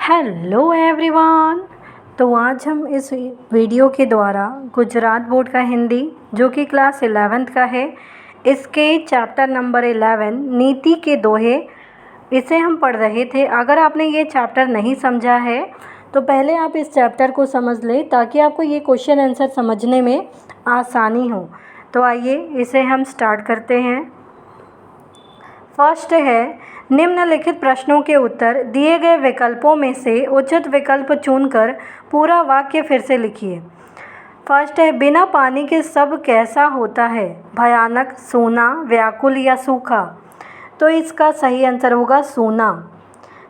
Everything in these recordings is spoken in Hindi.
Hello everyone. तो आज हम इस वीडियो के द्वारा गुजरात बोर्ड का हिंदी जो कि क्लास 11th का है, इसके चैप्टर नंबर 11 नीति के दोहे, इसे हम पढ़ रहे थे। अगर आपने ये चैप्टर नहीं समझा है तो पहले आप इस चैप्टर को समझ लें ताकि आपको ये क्वेश्चन आंसर समझने में आसानी हो। तो आइए इसे हम स्टार्ट करते हैं। फर्स्ट है, निम्नलिखित प्रश्नों के उत्तर दिए गए विकल्पों में से उचित विकल्प चुनकर पूरा वाक्य फिर से लिखिए। फर्स्ट है, बिना पानी के सब कैसा होता है? भयानक, सूना, व्याकुल या सूखा? तो इसका सही आंसर होगा सूना।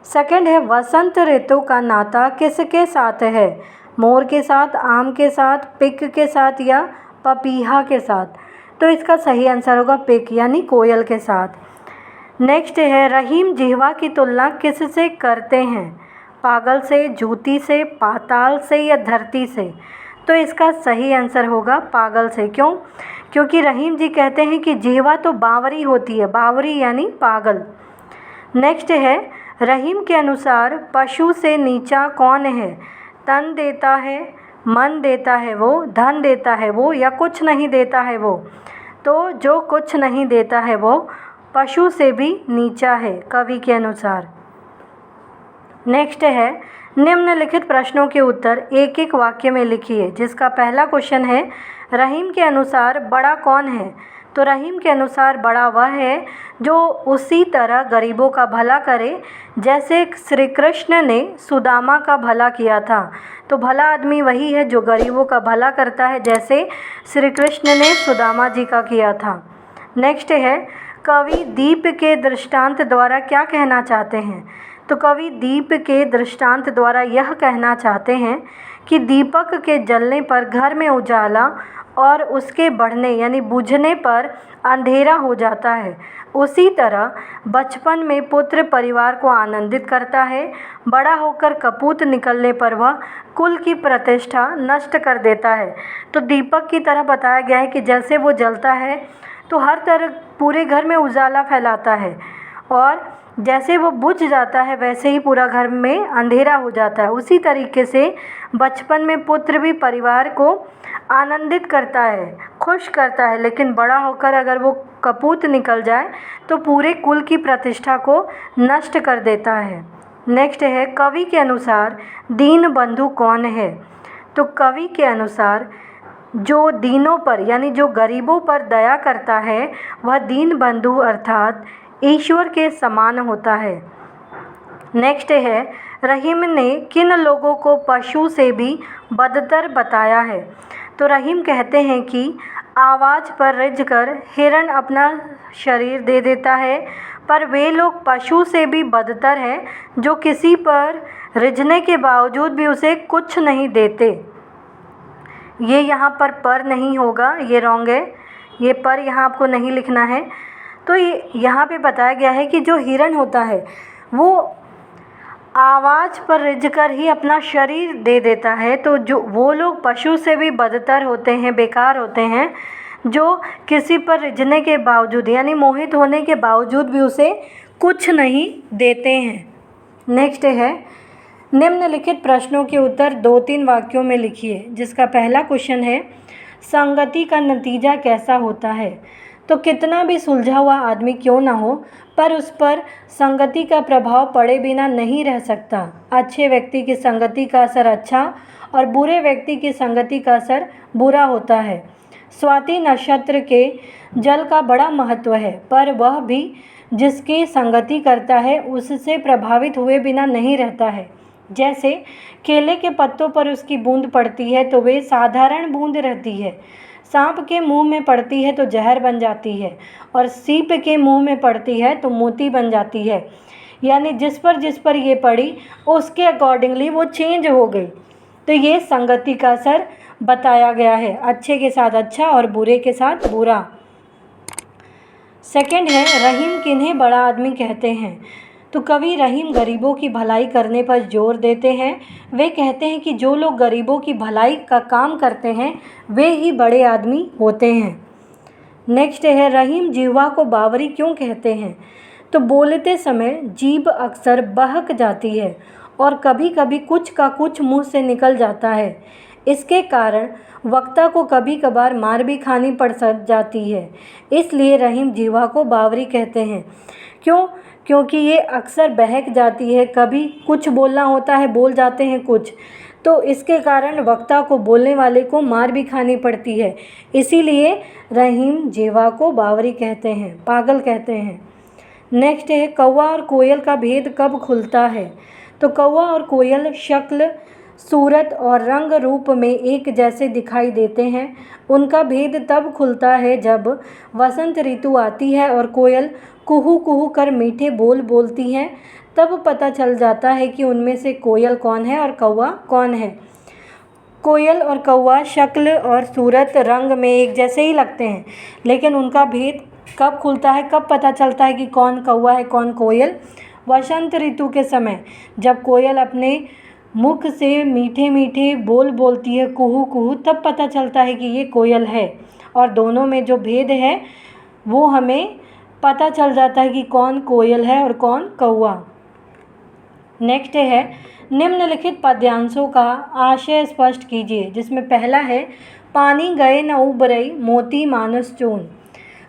सेकंड है, वसंत ऋतु का नाता किसके साथ है? मोर के साथ, आम के साथ, पिक के साथ या पपीहा के साथ? तो इसका सही आंसर होगा पिक यानी कोयल के साथ। नेक्स्ट है, रहीम जिह्वा की तुलना किससे करते हैं? पागल से, जूती से, पाताल से या धरती से? तो इसका सही आंसर होगा पागल से। क्यों? क्योंकि रहीम जी कहते हैं कि जिह्वा तो बावरी होती है, बावरी यानी पागल। नेक्स्ट है, रहीम के अनुसार पशु से नीचा कौन है? तन देता है, मन देता है वो, धन देता है वो या कुछ नहीं देता है वो? तो जो कुछ नहीं देता है वो पशु से भी नीचा है कवि के अनुसार। नेक्स्ट है, निम्नलिखित प्रश्नों के उत्तर एक एक वाक्य में लिखिए। जिसका पहला क्वेश्चन है, रहीम के अनुसार बड़ा कौन है? तो रहीम के अनुसार बड़ा वह है जो उसी तरह गरीबों का भला करे जैसे श्री कृष्ण ने सुदामा का भला किया था। तो भला आदमी वही है जो गरीबों का भला करता है जैसे श्री कृष्ण ने सुदामा जी का किया था। नेक्स्ट है, कवि दीप के दृष्टांत द्वारा क्या कहना चाहते हैं? तो कवि दीप के दृष्टांत द्वारा यह कहना चाहते हैं कि दीपक के जलने पर घर में उजाला और उसके बढ़ने यानी बुझने पर अंधेरा हो जाता है। उसी तरह बचपन में पुत्र परिवार को आनंदित करता है, बड़ा होकर कपूत निकलने पर वह कुल की प्रतिष्ठा नष्ट कर देता है। तो दीपक की तरह बताया गया है कि जैसे वो जलता है तो हर तरह पूरे घर में उजाला फैलाता है और जैसे वो बुझ जाता है वैसे ही पूरा घर में अंधेरा हो जाता है। उसी तरीके से बचपन में पुत्र भी परिवार को आनंदित करता है, खुश करता है, लेकिन बड़ा होकर अगर वो कपूत निकल जाए तो पूरे कुल की प्रतिष्ठा को नष्ट कर देता है। नेक्स्ट है, कवि के अनुसार दीन बंधु कौन है? तो कवि के अनुसार जो दीनों पर यानी जो गरीबों पर दया करता है वह दीन बंधु अर्थात ईश्वर के समान होता है। नेक्स्ट है, रहीम ने किन लोगों को पशु से भी बदतर बताया है? तो रहीम कहते हैं कि आवाज़ पर रिझकर हिरण अपना शरीर दे देता है, पर वे लोग पशु से भी बदतर हैं जो किसी पर रिझने के बावजूद भी उसे कुछ नहीं देते। ये यहाँ पर नहीं होगा, ये रॉन्ग है, ये पर यहाँ आपको नहीं लिखना है। तो ये यहाँ पे बताया गया है कि जो हिरण होता है वो आवाज़ पर रिझकर ही अपना शरीर दे देता है। तो जो वो लोग पशु से भी बदतर होते हैं, बेकार होते हैं, जो किसी पर रिझने के बावजूद यानी मोहित होने के बावजूद भी उसे कुछ नहीं देते हैं। नेक्स्ट है, निम्नलिखित प्रश्नों के उत्तर 2-3 वाक्यों में लिखिए। जिसका पहला क्वेश्चन है, संगति का नतीजा कैसा होता है? तो कितना भी सुलझा हुआ आदमी क्यों ना हो पर उस पर संगति का प्रभाव पड़े बिना नहीं रह सकता। अच्छे व्यक्ति की संगति का असर अच्छा और बुरे व्यक्ति की संगति का असर बुरा होता है। स्वाति नक्षत्र के जल का बड़ा महत्व है, पर वह भी जिसकी संगति करता है उससे प्रभावित हुए बिना नहीं रहता है। जैसे केले के पत्तों पर उसकी बूंद पड़ती है तो वे साधारण बूंद रहती है, सांप के मुंह में पड़ती है तो जहर बन जाती है और सीप के मुंह में पड़ती है तो मोती बन जाती है। यानी जिस पर ये पड़ी उसके अकॉर्डिंगली वो चेंज हो गई। तो ये संगति का असर बताया गया है, अच्छे के साथ अच्छा और बुरे के साथ बुरा। सेकंड है, रहीम किन्हें बड़ा आदमी कहते हैं? तो कवि रहीम गरीबों की भलाई करने पर जोर देते हैं। वे कहते हैं कि जो लोग गरीबों की भलाई का काम करते हैं वे ही बड़े आदमी होते हैं। नेक्स्ट है, रहीम जिह्वा को बावरी क्यों कहते हैं? तो बोलते समय जीभ अक्सर बहक जाती है और कभी कभी कुछ का कुछ मुंह से निकल जाता है। इसके कारण वक्ता को कभी कभार मार भी खानी पड़ जाती है। इसलिए रहीम जीवा को बावरी कहते हैं। क्यों? क्योंकि ये अक्सर बहक जाती है, कभी कुछ बोलना होता है बोल जाते हैं कुछ, तो इसके कारण वक्ता को, बोलने वाले को मार भी खानी पड़ती है। इसीलिए रहीम जीवा को बावरी कहते हैं, पागल कहते हैं। नेक्स्ट है कौवा और कोयल का भेद कब खुलता है? तो कौवा और कोयल शक्ल, सूरत और रंग रूप में एक जैसे दिखाई देते हैं। उनका भेद तब खुलता है जब वसंत ऋतु आती है और कोयल कुहू कुहू कर मीठे बोल बोलती हैं। तब पता चल जाता है कि उनमें से कोयल कौन है और कौवा कौन है। कोयल और कौवा शक्ल और सूरत, रंग में एक जैसे ही लगते हैं, लेकिन उनका भेद कब खुलता है, कब पता चलता है कि कौन कौवा है कौन कोयल? वसंत ऋतु के समय, जब कोयल अपने मुख से मीठे मीठे बोल बोलती है, कुहू कुहू, तब पता चलता है कि ये कोयल है। और दोनों में जो भेद है वो हमें पता चल जाता है कि कौन कोयल है और कौन कौवा। नेक्स्ट है निम्नलिखित पद्यांशों का आशय स्पष्ट कीजिए, जिसमें पहला है पानी गए न उबरई मोती मानस चून।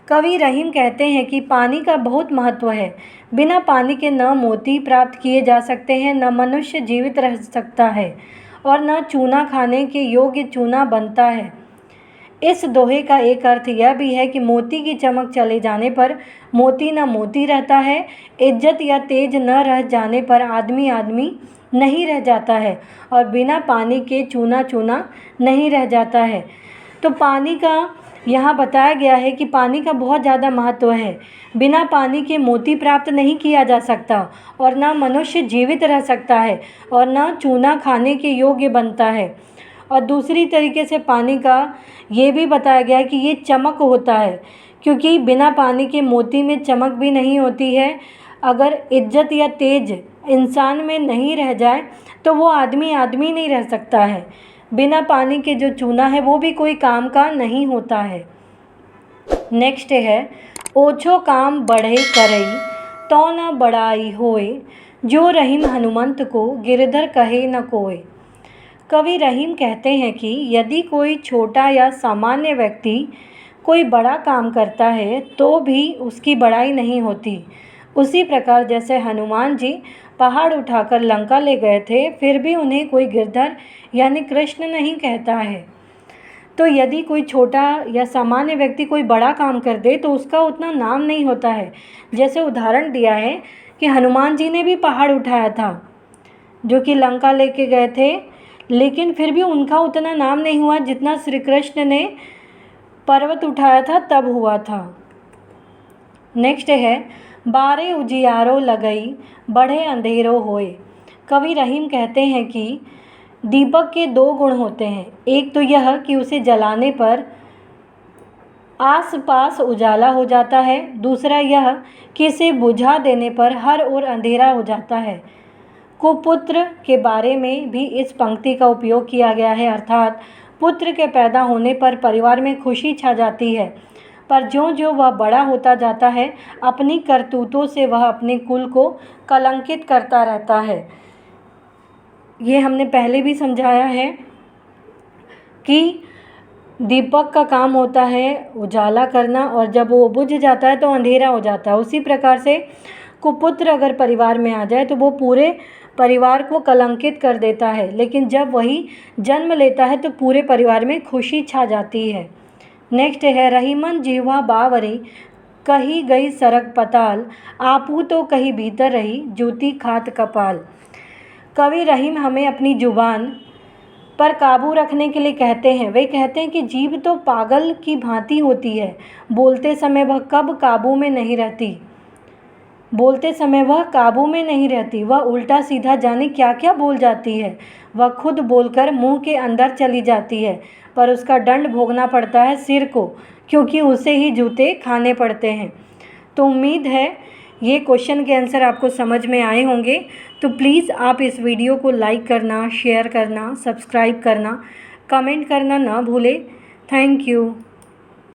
कवि रहीम कहते हैं कि पानी का बहुत महत्व है। बिना पानी के न मोती प्राप्त किए जा सकते हैं, न मनुष्य जीवित रह सकता है और न चूना खाने के योग्य चूना बनता है। इस दोहे का एक अर्थ यह भी है कि मोती की चमक चले जाने पर मोती न मोती रहता है, इज्जत या तेज न रह जाने पर आदमी आदमी नहीं रह जाता है और बिना पानी के चूना चूना नहीं रह जाता है। तो पानी का यहाँ बताया गया है कि पानी का बहुत ज़्यादा महत्व है। बिना पानी के मोती प्राप्त नहीं किया जा सकता और ना मनुष्य जीवित रह सकता है और ना चूना खाने के योग्य बनता है। और दूसरी तरीके से पानी का ये भी बताया गया है कि ये चमक होता है, क्योंकि बिना पानी के मोती में चमक भी नहीं होती है। अगर इज्जत या तेज इंसान में नहीं रह जाए तो वो आदमी आदमी नहीं रह सकता है। बिना पानी के जो चूना है वो भी कोई काम का नहीं होता है। नेक्स्ट है ओछो काम बढ़े करई तो न बड़ाई होए, जो रहीम हनुमंत को गिरधर कहे न कोय। कवि रहीम कहते हैं कि यदि कोई छोटा या सामान्य व्यक्ति कोई बड़ा काम करता है तो भी उसकी बड़ाई नहीं होती। उसी प्रकार जैसे हनुमान जी पहाड़ उठाकर लंका ले गए थे, फिर भी उन्हें कोई गिरधर यानी कृष्ण नहीं कहता है। तो यदि कोई छोटा या सामान्य व्यक्ति कोई बड़ा काम कर दे तो उसका उतना नाम नहीं होता है। जैसे उदाहरण दिया है कि हनुमान जी ने भी पहाड़ उठाया था, जो कि लंका लेके गए थे, लेकिन फिर भी उनका उतना नाम नहीं हुआ जितना श्री कृष्ण ने पर्वत उठाया था तब हुआ था। नेक्स्ट है बारे उजियारो लगई बढ़े अंधेरो होए। कवि रहीम कहते हैं कि दीपक के दो गुण होते हैं। एक तो यह कि उसे जलाने पर आसपास उजाला हो जाता है, दूसरा यह कि इसे बुझा देने पर हर ओर अंधेरा हो जाता है। कुपुत्र के बारे में भी इस पंक्ति का उपयोग किया गया है, अर्थात पुत्र के पैदा होने पर परिवार में खुशी छा जाती है, पर ज्यों ज्यों वह बड़ा होता जाता है अपनी करतूतों से वह अपने कुल को कलंकित करता रहता है। ये हमने पहले भी समझाया है कि दीपक का काम होता है उजाला करना और जब वो बुझ जाता है तो अंधेरा हो जाता है। उसी प्रकार से कुपुत्र अगर परिवार में आ जाए तो वो पूरे परिवार को कलंकित कर देता है, लेकिन जब वही जन्म लेता है तो पूरे परिवार में खुशी छा जाती है। नेक्स्ट है रहीमन जीवा बावरी कही गई सरक पताल, आपू तो कहीं भीतर रही जूती खात कपाल। कवि रहीम हमें अपनी जुबान पर काबू रखने के लिए कहते हैं। वे कहते हैं कि जीभ तो पागल की भांति होती है, बोलते समय वह कब काबू में नहीं रहती, बोलते समय वह काबू में नहीं रहती, वह उल्टा सीधा जाने क्या क्या बोल जाती है। वह खुद बोलकर मुंह के अंदर चली जाती है, पर उसका दंड भोगना पड़ता है सिर को, क्योंकि उसे ही जूते खाने पड़ते हैं। तो उम्मीद है ये क्वेश्चन के आंसर आपको समझ में आए होंगे। तो प्लीज़ आप इस वीडियो को लाइक करना, शेयर करना, सब्सक्राइब करना, कमेंट करना ना भूलें। Thank you.